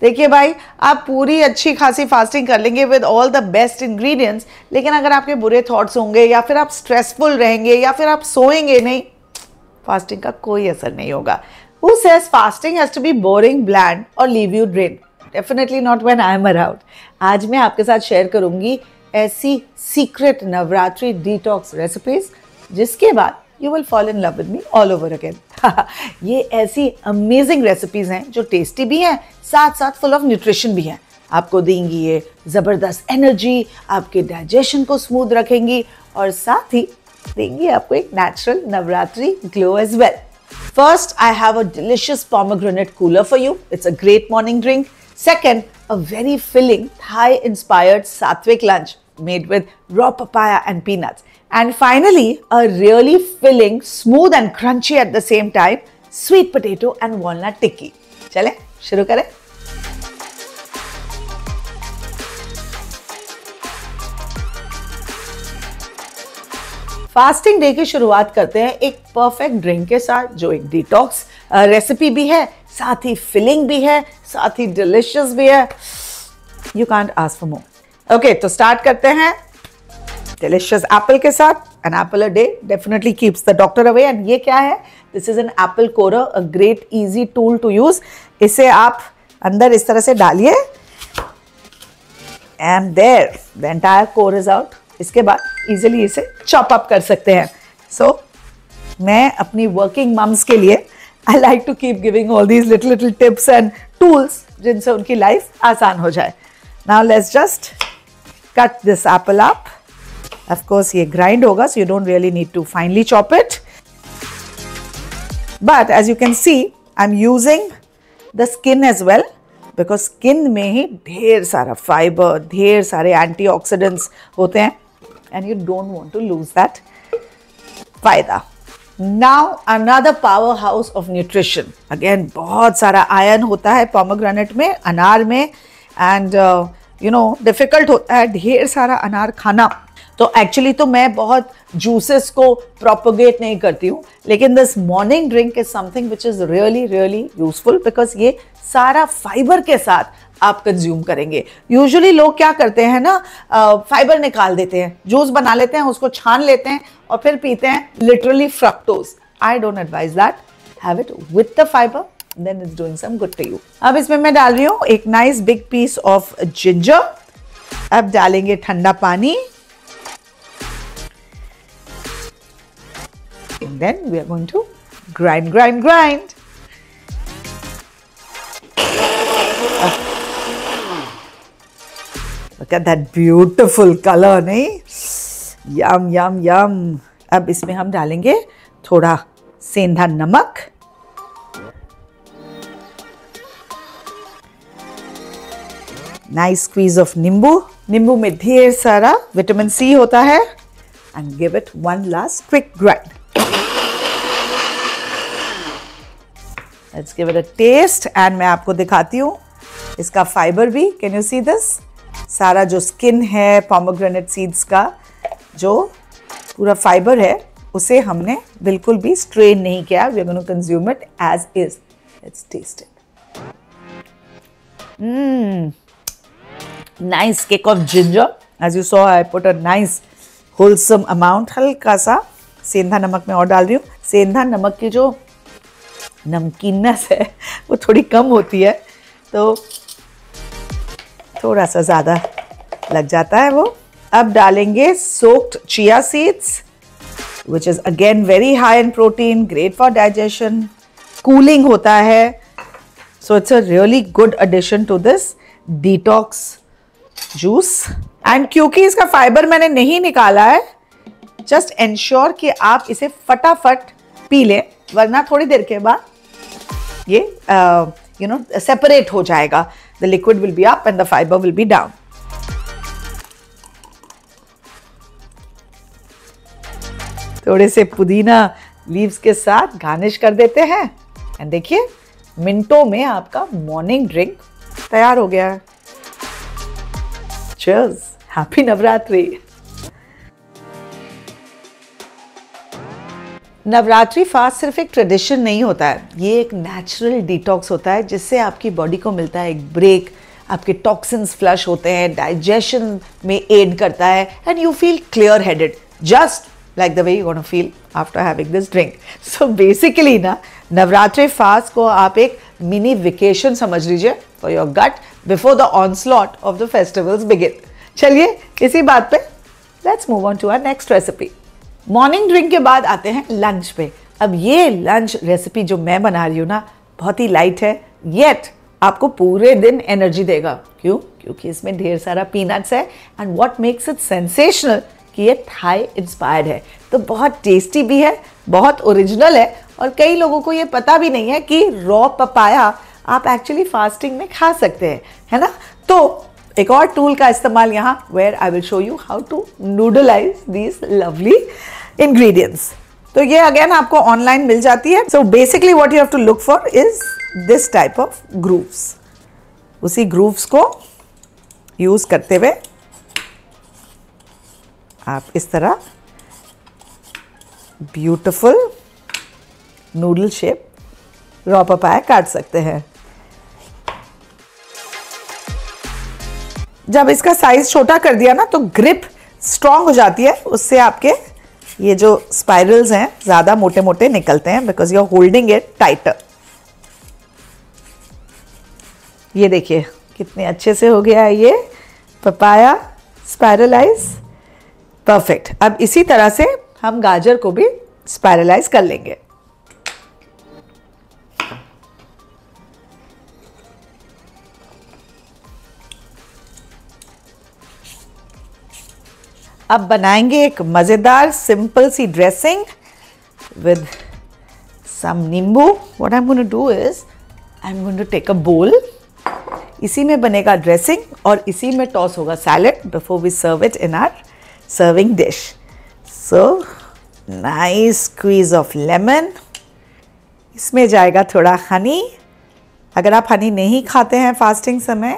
देखिए भाई, आप पूरी अच्छी खासी फास्टिंग कर लेंगे with all the best ingredients, लेकिन अगर आपके बुरे थॉट्स होंगे या फिर आप स्ट्रेसफुल रहेंगे या फिर आप सोएंगे नहीं, फास्टिंग का कोई असर नहीं होगा. Who says fasting has to be boring, bland or leave you drained? Definitely not when I am around. आज मैं आपके साथ शेयर करूंगी ऐसी सीक्रेट नवरात्रि डिटॉक्स रेसिपीज जिसके बाद you will fall in love with me all over again. ये ऐसी अमेजिंग रेसिपीज हैं जो टेस्टी भी हैं, साथ साथ फुल ऑफ न्यूट्रिशन भी हैं. आपको देंगी ये ज़बरदस्त एनर्जी, आपके डाइजेशन को स्मूथ रखेंगी और साथ ही देंगी आपको एक natural Navratri glow as well. First, I have a delicious pomegranate cooler for you. It's a great morning drink. Second, a very filling Thai-inspired sattvic lunch made with raw papaya and peanuts. And finally, a really filling, smooth and crunchy at the same time, sweet potato and walnut tikki. चलें, शुरू करें. Fasting day की शुरुआत करते हैं एक perfect drink के साथ जो एक डिटॉक्स रेसिपी भी है, साथ ही फिलिंग भी है, साथ ही डिलिशियस भी है. You can't ask for more. Okay, तो स्टार्ट करते हैं डिलिशियस एप्पल के साथ. An apple a day definitely keeps the doctor away. And ये क्या है? This is an apple corer, a great easy tool to use. इसे आप अंदर इस तरह से डालिए and there the entire core is out. इसके बाद इजीली इसे चॉप अप कर सकते हैं. सो मैं अपनी वर्किंग मम्स के लिए I like to keep giving all these little little tips and tools जिनसे उनकी लाइफ आसान हो जाए. Now let's just cut this apple up. Of course ये ग्राइंड होगा, so you don't really need to finely chop it. But as you can see I am using the skin as well, because skin में ही ढेर सारा fibre, ढेर सारे antioxidants होते हैं and you don't want to lose that फायदा. Now another powerhouse of nutrition. Again, बहुत सारा आयरन होता है पोमेग्रेनेट में, अनार में, and difficult होता है ढेर सारा अनार खाना. तो एक्चुअली तो मैं बहुत जूसेस को प्रोपोगेट नहीं करती हूँ, लेकिन this morning drink is something which is really really useful because ये सारा फाइबर के साथ आप कंज्यूम करेंगे. यूजुअली लोग क्या करते हैं ना, फाइबर निकाल देते हैं, जूस बना लेते हैं, उसको छान लेते हैं और फिर पीते हैं, literally fructose. I don't advise that. Have it with the fibre, then it's doing some good to you. अब इसमें मैं डाल रही हूँ एक nice big piece of ginger. अब डालेंगे ठंडा पानी. And then we are going to grind. Look at that beautiful color, नहीं? Yum. अब इसमें हम डालेंगे थोड़ा सेंधा नमक, नाइस स्क्वीज ऑफ नींबू. नींबू में ढेर सारा विटामिन सी होता है. And give it one last quick grind. Let's give it a taste and मैं आपको दिखाती हूँ इसका फाइबर भी. Can you see this? सारा जो स्किन है पोमेग्रेनेट सीड्स का, जो पूरा फाइबर है, उसे हमने बिल्कुल भी स्ट्रेन नहीं किया. We are going to consume it as is. Let's taste it. Nice kick of ginger. As you saw, I put a nice wholesome amount. हल्का सा सेंधा नमक में और डाल रही हूँ. सेंधा नमक की जो नमकीननेस है वो थोड़ी कम होती है, तो थोड़ा सा ज़्यादा लग जाता है वो. अब डालेंगे soaked chia seeds, which is again very high in protein, great for digestion, cooling होता है. So it's a really good addition to this detox juice. And क्योंकि इसका फाइबर मैंने नहीं निकाला है, जस्ट एंश्योर कि आप इसे फटाफट पी लें, वरना थोड़ी देर के बाद ये सेपरेट हो जाएगा. The liquid will be up and the fibre will be down. थोड़े से पुदीना लीव्स के साथ गार्निश कर देते हैं एंड देखिए मिनटों में आपका मॉर्निंग ड्रिंक तैयार हो गया है. Cheers! Happy Navratri! Navratri fast सिर्फ एक ट्रेडिशन नहीं होता है, ये एक नेचुरल डिटॉक्स होता है जिससे आपकी बॉडी को मिलता है एक ब्रेक, आपके टॉक्सिन्स फ्लश होते हैं, डाइजेशन में एड करता है and you feel clear headed just like the way you're going to feel after having this drink. So basically ना नवरात्रि फास्ट को आप एक मिनी वेकेशन समझ लीजिए for your gut before the onslaught of the festivals begin. चलिए इसी बात पे let's move on to our next recipe. Morning drink के बाद आते हैं लंच पे. अब ये लंच रेसिपी जो मैं बना रही हूँ ना बहुत ही लाइट है येट आपको पूरे दिन एनर्जी देगा. क्यों? क्योंकि इसमें ढेर सारा पीनट्स है and what makes it sensational कि ये थाई इंस्पायर्ड है, तो बहुत टेस्टी भी है, बहुत ओरिजिनल है और कई लोगों को ये पता भी नहीं है कि रॉ पपाया आप एक्चुअली फास्टिंग में खा सकते हैं, है ना. तो एक और टूल का इस्तेमाल यहाँ where I will show you how to noodlize these lovely ingredients. तो ये अगेन आपको ऑनलाइन मिल जाती है. So basically what you have to look for is this type of grooves. उसी ग्रूव्स को यूज करते हुए आप इस तरह beautiful noodle shape raw papaya काट सकते हैं. जब इसका साइज छोटा कर दिया ना तो ग्रिप स्ट्रांग हो जाती है, उससे आपके ये जो स्पाइरल्स हैं ज्यादा मोटे मोटे निकलते हैं because you are holding it tighter. ये देखिए कितने अच्छे से हो गया है ये पपाया स्पाइरलाइज. परफेक्ट. अब इसी तरह से हम गाजर को भी स्पाइरलाइज कर लेंगे. अब बनाएंगे एक मजेदार सिंपल सी dressing with some nimbu. What I am going to do is I am going to take a bowl. इसी में बनेगा ड्रेसिंग और इसी में टॉस होगा salad before we serve it in our serving dish. So nice squeeze of lemon. इसमें जाएगा थोड़ा हनी. अगर आप हनी नहीं खाते हैं फास्टिंग समय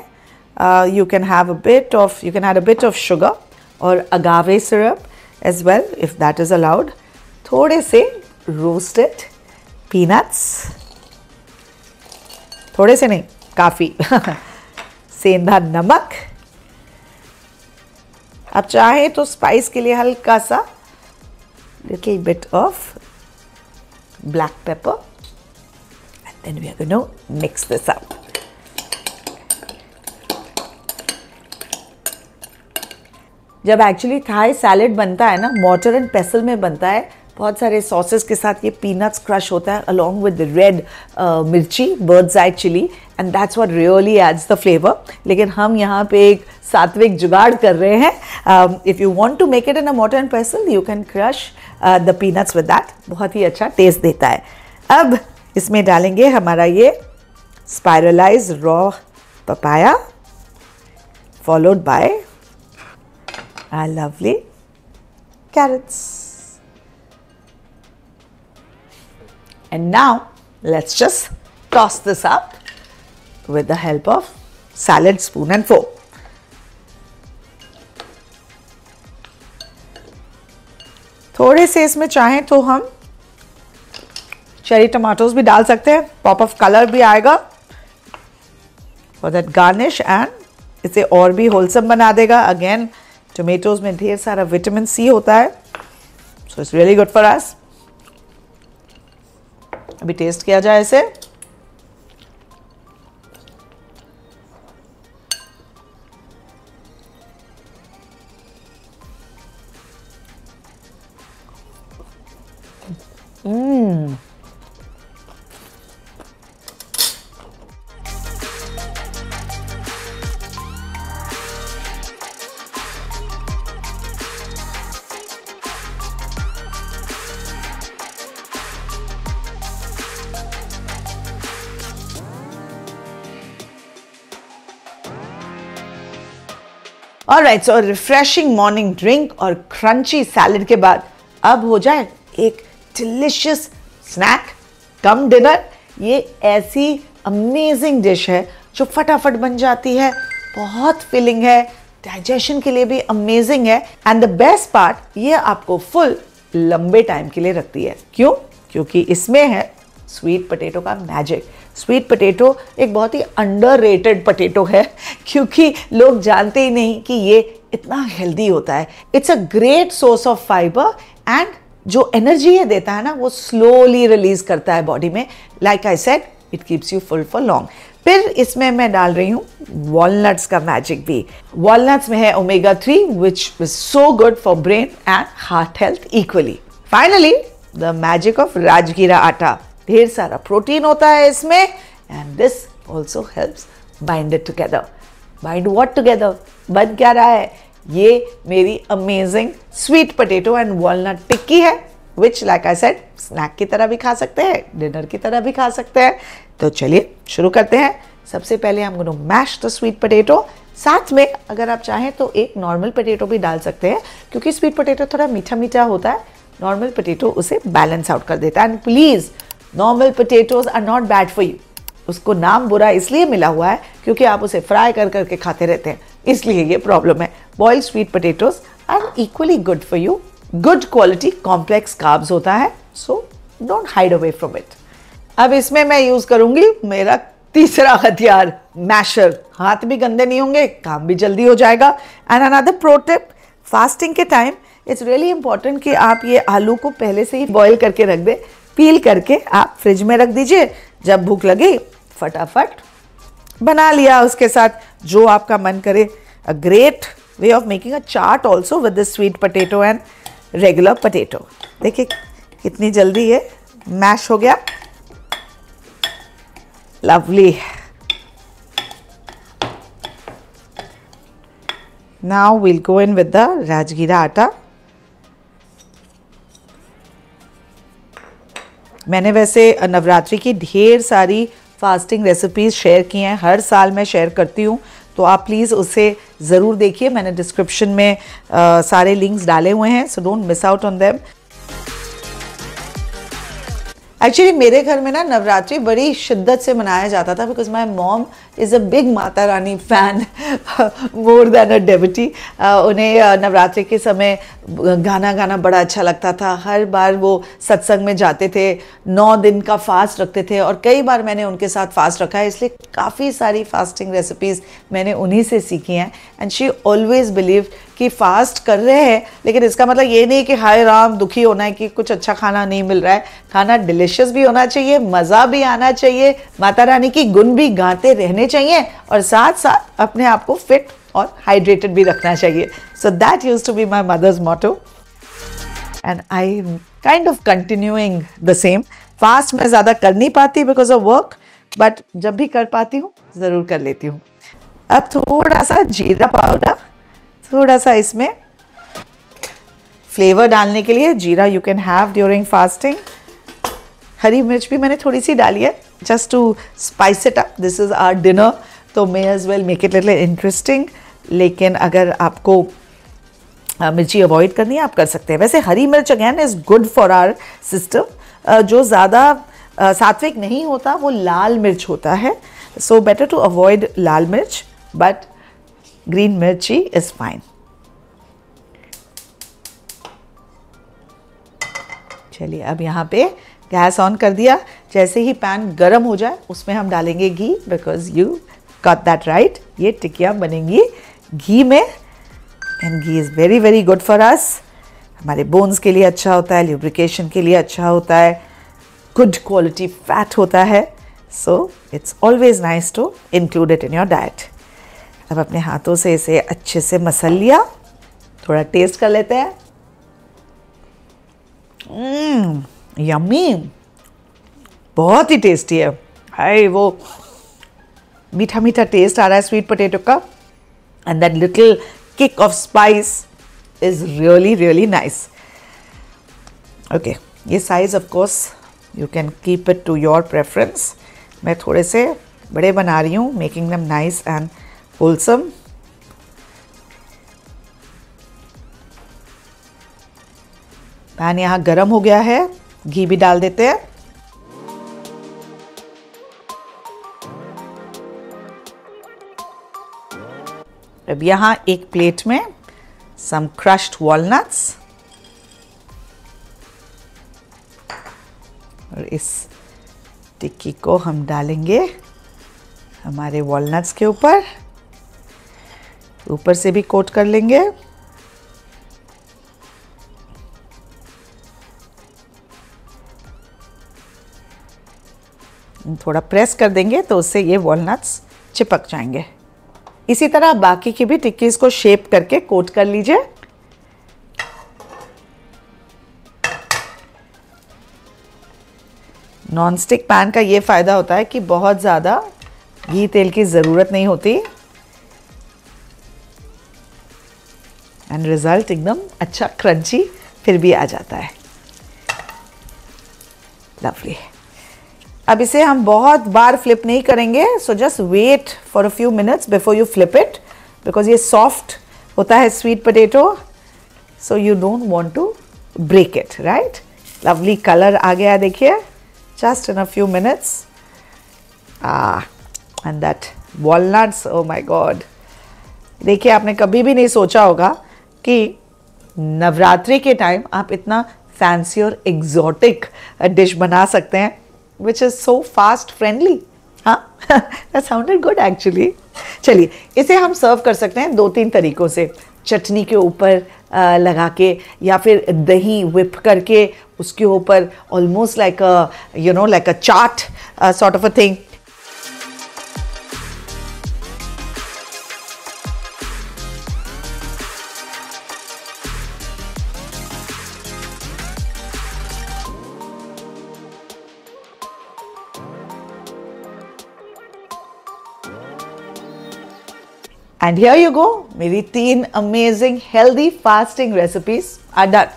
you can add a bit of sugar or agave syrup as well if that is allowed. थोड़े से roasted peanuts. थोड़े से नहीं काफी. सेंधा नमक. आप चाहें तो स्पाइस के लिए हल्का सा little bit of black pepper and then we are going to mix this up. जब एक्चुअली थाई सैलेड बनता है ना मॉर्टर एंड पेसल में बनता है, बहुत सारे सॉसेस के साथ ये पीनट्स क्रश होता है along with the red mirchi bird's eye chilli and that's what really adds the flavour. लेकिन हम यहाँ पे एक सात्विक जुगाड़ कर रहे हैं. If you want to make it in a mortar and pestle you can crush the peanuts with that. बहुत ही अच्छा टेस्ट देता है. अब इसमें डालेंगे हमारा ये spiralize raw papaya followed by our lovely carrots. And now let's just toss this up with the help of salad spoon and fork. थोड़े से इसमें चाहें तो हम चेरी टमाटोज भी डाल सकते हैं. पॉप ऑफ कलर भी आएगा फॉर दैट गार्निश एंड इसे और भी होलसम बना देगा. अगेन टोमेटोज में ढेर सारा विटामिन सी होता है, so it's really good for अस. अभी टेस्ट किया जाए इसे. ऑलराइट, सो रिफ्रेशिंग मॉर्निंग ड्रिंक और क्रंची सैलेड के बाद अब हो जाए एक डिलिशियस स्नैक कम डिनर. ये ऐसी अमेजिंग डिश है जो फटाफट बन जाती है, बहुत फिलिंग है, डाइजेशन के लिए भी अमेजिंग है एंड द बेस्ट पार्ट ये आपको फुल लंबे टाइम के लिए रखती है। क्यों? क्योंकि इसमें है स्वीट पोटैटो का मैजिक। स्वीट पोटैटो एक बहुत ही अंडररेटेड पोटैटो है, क्योंकि लोग जानते ही नहीं कि ये इतना हेल्दी होता है। It's a great source of fibre and जो एनर्जी ये देता है ना, वो स्लोली रिलीज करता है बॉडी में। Like I said, it keeps you full for long. फिर इसमें मैं डाल रही हूँ वॉलनट्स का मैजिक भी। वॉलनट्स में है omega 3 which is so good for brain and heart health equally. Finally the magic of rajgira atta. ढेर सारा प्रोटीन होता है इसमें and this also helps bind it together. Bind what together? बन क्या रहा है? ये मेरी amazing sweet potato and walnut tikki है, which like I said snack की तरह भी खा सकते हैं, डिनर की तरह भी खा सकते हैं। तो चलिए शुरू करते हैं। सबसे पहले हम gonna mash the sweet potato. साथ में अगर आप चाहें तो एक नॉर्मल पोटैटो भी डाल सकते हैं, क्योंकि स्वीट पोटैटो थोड़ा मीठा मीठा होता है। नॉर्मल पोटैटो उसे बैलेंस आउट कर देता है। And please, normal potatoes are not bad for you. उसको नाम बुरा इसलिए मिला हुआ है क्योंकि आप उसे फ्राई कर करके खाते रहते हैं, इसलिए ये प्रॉब्लम है। Boiled sweet potatoes are equally good for you. Good quality complex carbs होता है, so don't hide away from it. अब इसमें मैं यूज करूंगी मेरा तीसरा हथियार, मैशर। हाथ भी गंदे नहीं होंगे, काम भी जल्दी हो जाएगा। And another pro tip, fasting के टाइम इट्स रियली इंपॉर्टेंट कि आप ये आलू को पहले से ही बॉईल करके रख दें। पील करके आप फ्रिज में रख दीजिए, जब भूख लगे फटाफट बना लिया उसके साथ जो आपका मन करे। A great way of making a chaat also with the sweet potato and regular potato. देखिए कितनी जल्दी ये मैश हो गया। Lovely. Now we'll go in with the rajgira atta. मैंने वैसे नवरात्रि की ढेर सारी फास्टिंग रेसिपीज शेयर की हैं, हर साल मैं शेयर करती हूँ, तो आप प्लीज़ उसे ज़रूर देखिए। मैंने डिस्क्रिप्शन में सारे लिंक्स डाले हुए हैं, so don't miss out on them. Actually मेरे घर में ना नवरात्रि बड़ी शिद्दत से मनाया जाता था, because my mom is a big Mata Rani fan, more than अ डेवटी। उन्हें नवरात्रि के समय गाना गाना बड़ा अच्छा लगता था। हर बार वो सत्संग में जाते थे, 9 दिन का फास्ट रखते थे, और कई बार मैंने उनके साथ फास्ट रखा है, इसलिए काफ़ी सारी फास्टिंग रेसिपीज़ मैंने उन्हीं से सीखी हैं। एंड शी ऑलवेज बिलीव कि फास्ट कर रहे हैं, लेकिन इसका मतलब ये नहीं कि हाय राम दुखी होना है कि कुछ अच्छा खाना नहीं मिल रहा है। खाना डिलिशियस भी होना चाहिए, मज़ा भी आना चाहिए, माता रानी की गुण भी गाते रहने चाहिए, और साथ साथ अपने आप को फिट और हाइड्रेटेड भी रखना चाहिए। So that used to be my mother's motto and I am kind of continuing the same. Fast मैं ज़्यादा कर नहीं पाती बिकॉज ऑफ वर्क, बट जब भी कर पाती हूँ ज़रूर कर लेती हूँ। अब थोड़ा सा जीरा पाउडर, थोड़ा सा इसमें फ्लेवर डालने के लिए। Jeera you can have during fasting. हरी मिर्च भी मैंने थोड़ी सी डाली है, just to spice it up. This is our dinner, तो may as well make it little interesting. लेकिन अगर आपको मिर्ची अवॉइड करनी है आप कर सकते हैं। वैसे हरी मिर्च again is good for our system. जो ज़्यादा सात्विक नहीं होता वो लाल मिर्च होता है, सो बेटर टू अवॉइड लाल मिर्च, बट ग्रीन मिर्ची इज़ फाइन। चलिए अब यहाँ पे गैस ऑन कर दिया। जैसे ही पैन गरम हो जाए उसमें हम डालेंगे घी, because you got that right. ये टिक्कियाँ बनेंगी घी में, and ghee is very very good for us. हमारे बोन्स के लिए अच्छा होता है, ल्यूब्रिकेशन के लिए अच्छा होता है, गुड क्वालिटी फैट होता है, so it's always nice to include it in your diet. अब अपने हाथों से इसे अच्छे से मसल लिया, थोड़ा टेस्ट कर लेते हैं। यम्मी, बहुत ही टेस्टी है। हाय वो मीठा मीठा टेस्ट आ रहा है स्वीट पोटैटो का, and that little kick of spice is really really nice. Okay, ये size of course you can keep it to your preference. मैं थोड़े से बड़े बना रही हूँ, making them nice and wholesome. Pan यहाँ गरम हो गया है, घी भी डाल देते हैं। अब यहाँ एक प्लेट में सम क्रश्ड वॉलनट्स, और इस टिक्की को हम डालेंगे हमारे वॉलनट्स के ऊपर से भी कोट कर लेंगे। थोड़ा प्रेस कर देंगे तो उससे ये वॉलनट्स चिपक जाएंगे। इसी तरह बाकी की भी टिक्कीज को शेप करके कोट कर लीजिए। नॉनस्टिक पैन का ये फ़ायदा होता है कि बहुत ज़्यादा घी तेल की ज़रूरत नहीं होती एंड रिज़ल्ट एकदम अच्छा क्रंची फिर भी आ जाता है। लवली। अब इसे हम बहुत बार फ्लिप नहीं करेंगे, so just wait for a few minutes before you flip it, because ये सॉफ्ट होता है sweet potato, so you don't want to break it, right. Lovely colour आ गया देखिए, just in a few minutes. And that walnuts, oh my God. देखिए आपने कभी भी नहीं सोचा होगा कि नवरात्रि के टाइम आप इतना फैंसी और एग्जॉटिक डिश बना सकते हैं, which is so fast friendly. हाँ, that sounded good actually. चलिए इसे हम सर्व कर सकते हैं 2-3 तरीकों से, चटनी के ऊपर लगा के, या फिर दही whip करके उसके ऊपर, almost like a like a chaat sort of a thing. And here you go, मेरी 3 amazing healthy fasting recipes are done.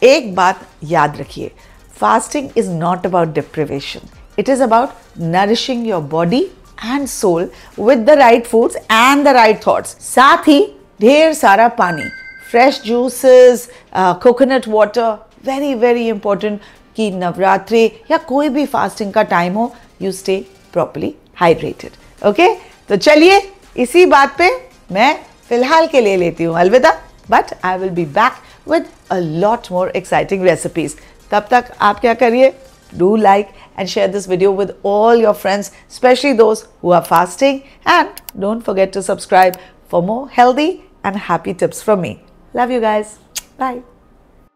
एक बात याद रखिए, fasting is not about deprivation, it is about nourishing your body and soul with the right foods and the right thoughts. साथ ही ढेर सारा पानी, fresh juices, coconut water, very very important कि नवरात्रि या कोई भी फास्टिंग का टाइम हो, you stay properly hydrated. Okay, तो चलिए इसी बात पे मैं फिलहाल के लिए लेती हूँ अलविदा, but I will be back with a lot more exciting recipes. तब तक आप क्या करिए, do like and share this video with all your friends, especially those who are fasting, and don't forget to subscribe for more healthy and happy tips from me. Love you guys. Bye.